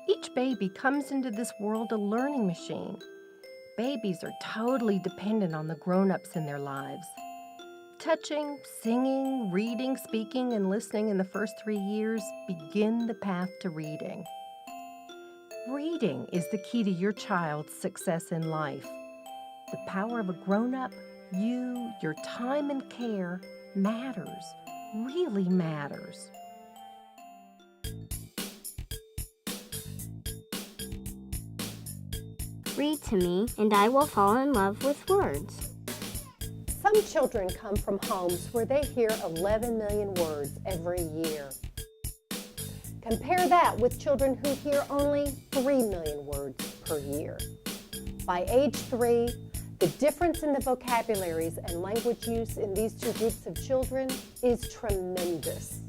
Each baby comes into this world a learning machine. Babies are totally dependent on the grown-ups in their lives. Touching, singing, reading, speaking, and listening in the first 3 years begin the path to reading. Reading is the key to your child's success in life. The power of a grown-up, you, your time and care matters, really matters. Read to me, and I will fall in love with words. Some children come from homes where they hear 11 million words every year. Compare that with children who hear only 3 million words per year. By age 3, the difference in the vocabularies and language use in these two groups of children is tremendous.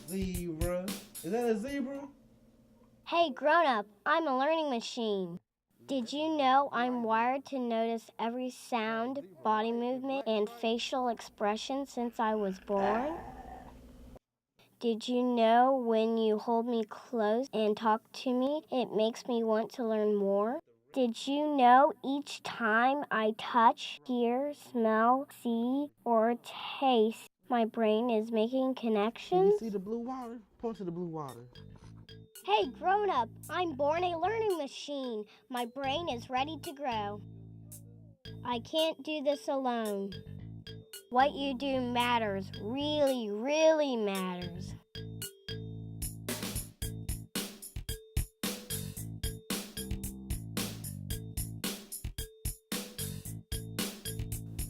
Zebra. Is that a zebra? Hey, grown-up, I'm a learning machine. Did you know I'm wired to notice every sound, body movement, and facial expression since I was born? Did you know when you hold me close and talk to me, it makes me want to learn more? Did you know each time I touch, hear, smell, see, or taste, my brain is making Can you connections? see the blue water? Point to the blue water. Hey, grown-up, I'm born a learning machine. My brain is ready to grow. I can't do this alone. What you do matters, really, really matters.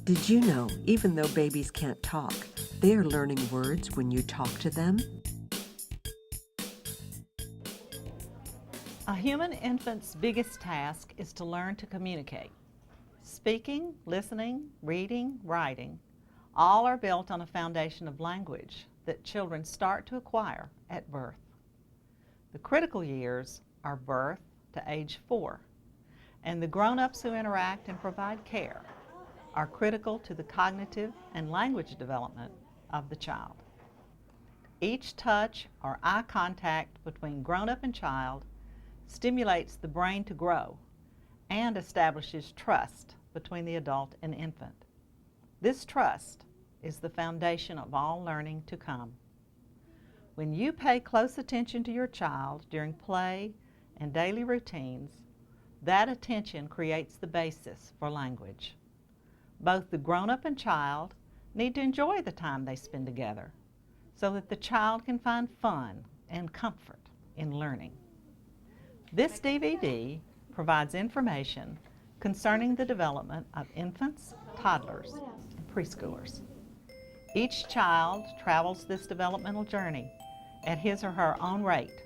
Did you know, even though babies can't talk, they are learning words when you talk to them? A human infant's biggest task is to learn to communicate. Speaking, listening, reading, writing, all are built on a foundation of language that children start to acquire at birth. The critical years are birth to age 4, and the grown-ups who interact and provide care are critical to the cognitive and language development of the child. Each touch or eye contact between grown-up and child stimulates the brain to grow and establishes trust between the adult and infant. This trust is the foundation of all learning to come. When you pay close attention to your child during play and daily routines, that attention creates the basis for language. Both the grown-up and child need to enjoy the time they spend together so that the child can find fun and comfort in learning. This DVD provides information concerning the development of infants, toddlers, and preschoolers. Each child travels this developmental journey at his or her own rate,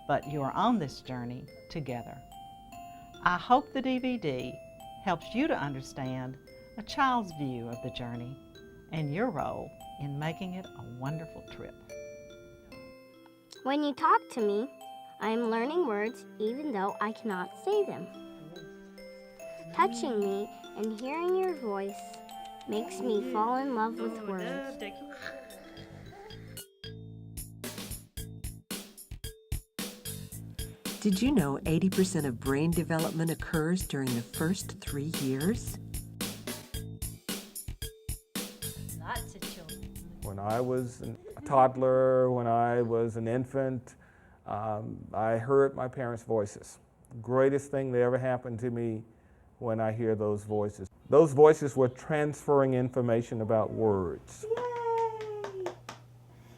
but you are on this journey together. I hope the DVD helps you to understand a child's view of the journey and your role in making it a wonderful trip. When you talk to me, I am learning words even though I cannot say them. Touching me and hearing your voice makes me fall in love with words. Did you know 80% of brain development occurs during the first 3 years? Lots of children. When I was a toddler, when I was an infant, I heard my parents' voices. Greatest thing that ever happened to me when I hear those voices. Those voices were transferring information about words.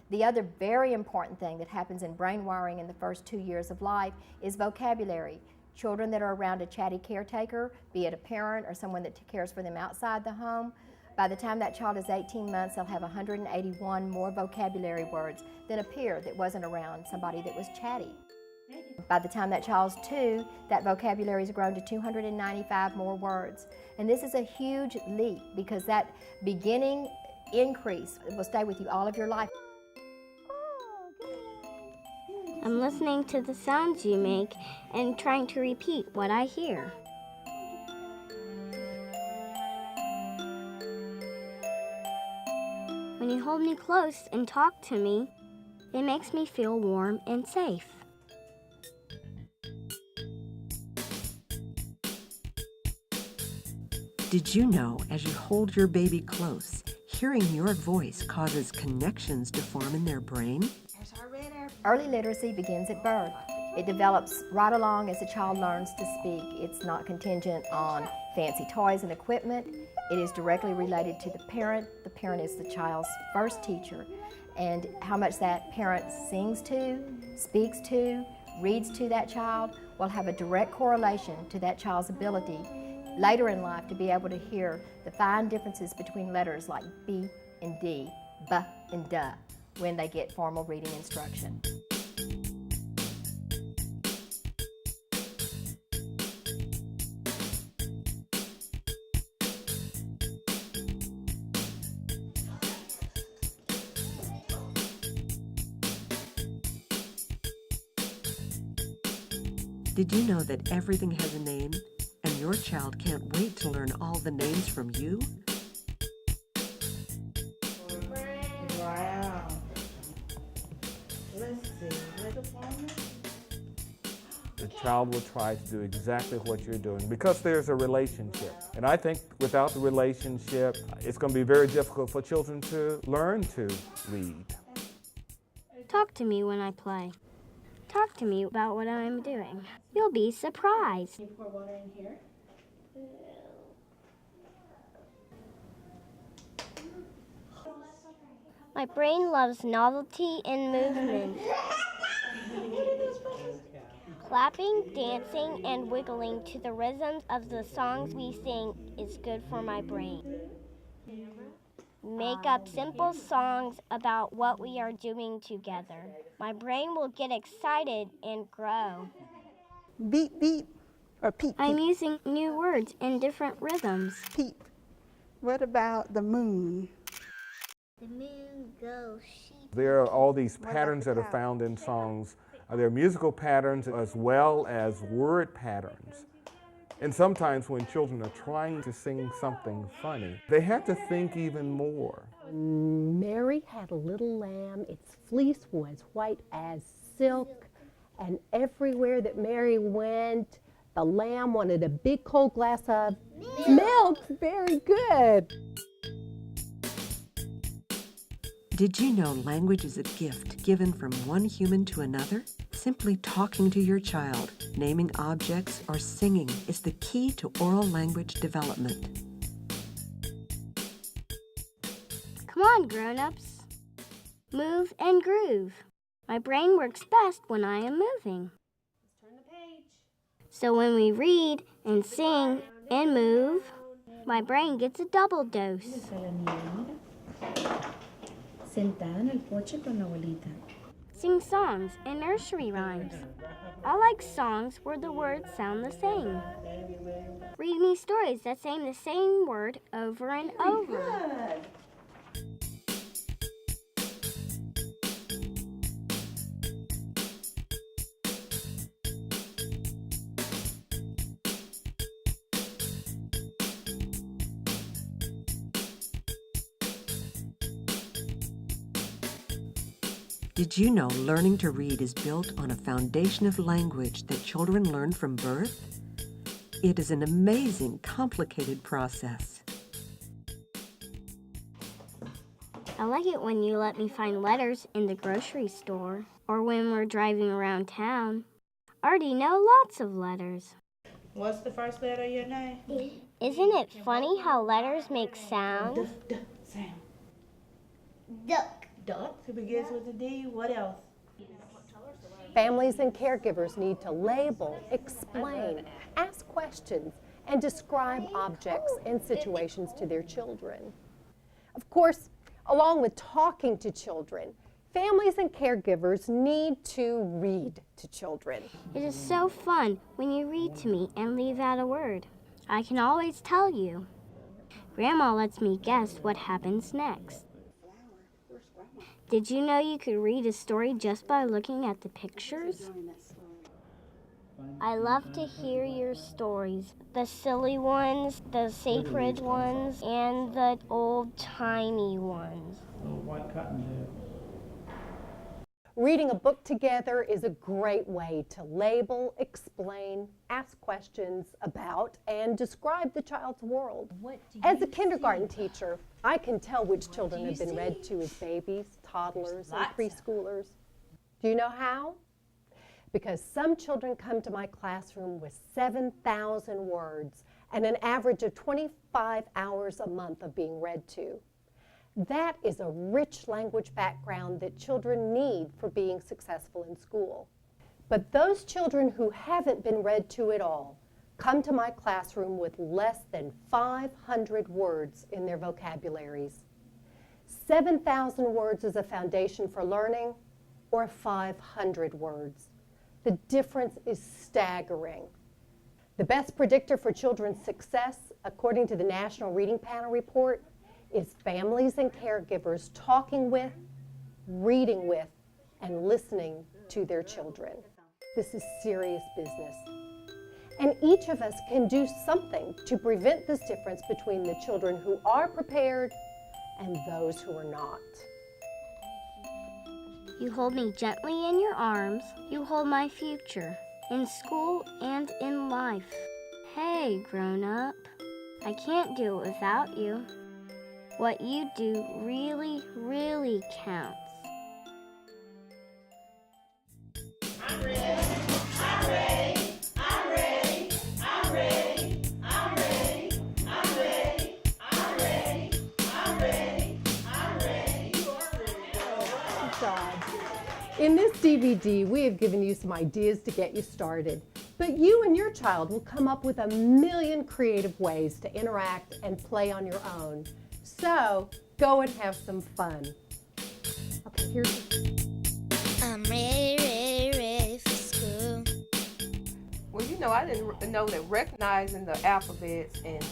The other very important thing that happens in brain wiring in the first 2 years of life is vocabulary. Children that are around a chatty caretaker, be it a parent or someone that cares for them outside the home, by the time that child is 18 months, they'll have 181 more vocabulary words than a peer that wasn't around somebody that was chatty. By the time that child's 2, that vocabulary has grown to 295 more words. And this is a huge leap because that beginning increase will stay with you all of your life. I'm listening to the sounds you make and trying to repeat what I hear. When you hold me close and talk to me, it makes me feel warm and safe. Did you know as you hold your baby close, hearing your voice causes connections to form in their brain? Early literacy begins at birth. It develops right along as the child learns to speak. It's not contingent on fancy toys and equipment. It is directly related to the parent. The parent is the child's first teacher. And how much that parent sings to, speaks to, reads to that child will have a direct correlation to that child's ability later in life to be able to hear the fine differences between letters like B and D, B and D, when they get formal reading instruction. Did you know that everything has a name, and your child can't wait to learn all the names from you? Wow. Let's see. Where's the formula? The child will try to do exactly what you're doing because there's a relationship. And I think without the relationship, it's going to be very difficult for children to learn to read. Talk to me when I play. Talk to me about what I'm doing. You'll be surprised. Can you pour water in here? My brain loves novelty and movement. Clapping, dancing, and wiggling to the rhythms of the songs we sing is good for my brain. Make up simple songs about what we are doing together. My brain will get excited and grow. Beep, beep, or peep, I'm peep, using new words in different rhythms. peep. What about the moon? The moon goes sheep. There are all these patterns that are found in songs. There are musical patterns as well as word patterns. And sometimes when children are trying to sing something funny, they have to think even more. Mary had a little lamb. Its fleece was white as silk. And everywhere that Mary went, the lamb wanted a big cold glass of milk. Very good. Did you know language is a gift given from one human to another? Simply talking to your child, naming objects, or singing is the key to oral language development. Come on, grown-ups. Move and groove. My brain works best when I am moving. Turn the page. So when we read and sing and move, my brain gets a double dose. Sentada en el porche con la abuelita. Sing songs and nursery rhymes. I like songs where the words sound the same. Read me stories that say the same word over and over. Did you know learning to read is built on a foundation of language that children learn from birth? It is an amazing, complicated process. I like it when you let me find letters in the grocery store or when we're driving around town. I already know lots of letters. What's the first letter of your name? Isn't it funny how letters make sounds? Sound. Duck. Duck. It begins with a D. What else? Families and caregivers need to label, explain, ask questions, and describe objects and situations to their children. Of course, along with talking to children, families and caregivers need to read to children. It is so fun when you read to me and leave out a word. I can always tell you. Grandma lets me guess what happens next. Did you know you could read a story just by looking at the pictures? I love to hear your stories, the silly ones, the sacred ones, and the old-timey ones. Reading a book together is a great way to label, explain, ask questions about, and describe the child's world. As a kindergarten teacher, I can tell which children have been read to as babies, toddlers, and preschoolers. Do you know how? Because some children come to my classroom with 7,000 words and an average of 25 hours a month of being read to. That is a rich language background that children need for being successful in school. But those children who haven't been read to at all come to my classroom with less than 500 words in their vocabularies. 7,000 words is a foundation for learning, or 500 words. The difference is staggering. The best predictor for children's success, according to the National Reading Panel report, is families and caregivers talking with, reading with, and listening to their children. This is serious business. And each of us can do something to prevent this difference between the children who are prepared and those who are not. You hold me gently in your arms. You hold my future, in school and in life. Hey, grown-up, I can't do it without you. What you do really, really counts. I'm ready, I'm ready, I'm ready, I'm ready, I'm ready, I'm ready, I'm ready, I'm ready, I'm ready. Good job. In this DVD, we have given you some ideas to get you started, but you and your child will come up with a million creative ways to interact and play on your own. So, go and have some fun. Okay, here's I'm ready for school. Well, you know, I didn't know that recognizing the alphabets and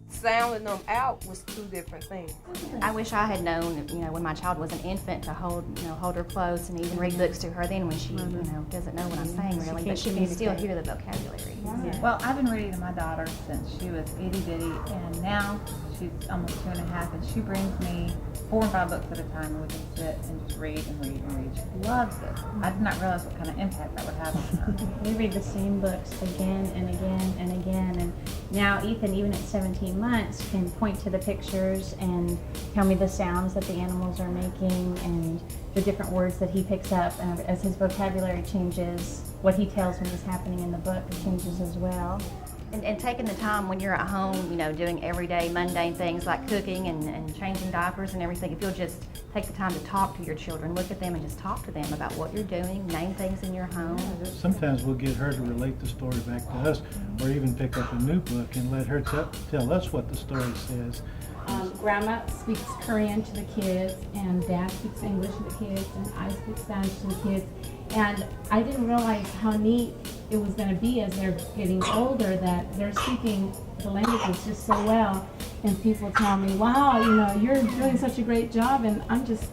sounding them out was two different things. I wish I had known, you know, when my child was an infant to hold her close and even read books to her then when she, doesn't know what I'm saying really, but she can still hear the vocabulary. Yeah. Well, I've been reading to my daughter since she was itty bitty, and now she's almost 2.5, and she brings me 4 or 5 books at a time, and we can sit and just read and read and read. She loves it. I did not realize what kind of impact that would have on her. We read the same books again and again and again, and now Ethan, even at 17 months, can point to the pictures and tell me the sounds that the animals are making and the different words that he picks up. And as his vocabulary changes, what he tells me is happening in the book changes as well. And taking the time when you're at home, doing everyday mundane things like cooking and changing diapers and everything, if you'll just take the time to talk to your children, look at them and just talk to them about what you're doing, name things in your home. Sometimes we'll get her to relate the story back to us, or even pick up a new book and let her tell us what the story says. Grandma speaks Korean to the kids, and Dad speaks English to the kids, and I speak Spanish to the kids. And I didn't realize how neat it was going to be as they're getting older that they're speaking the languages just so well. And people tell me, wow, you're doing such a great job, and I'm just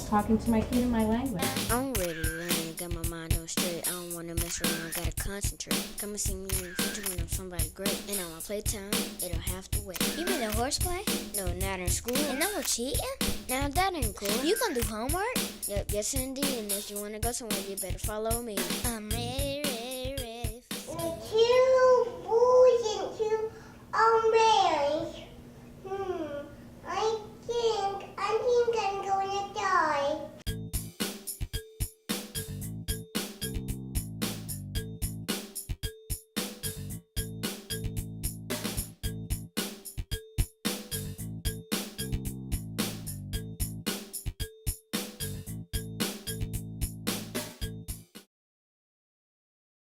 talking to my kid in my language. I'm ready to learn, got my mind on straight. I don't wanna mess around, gotta concentrate. Come and see me in the future when I'm somebody great. And on my playtime, it'll have to wait. You been to horseplay? No, not in school. And no more cheating? Now that ain't cool. You gonna do homework? Yep, yes indeed. And if you wanna go somewhere, you better follow me. I'm ready, ready, ready. Cute.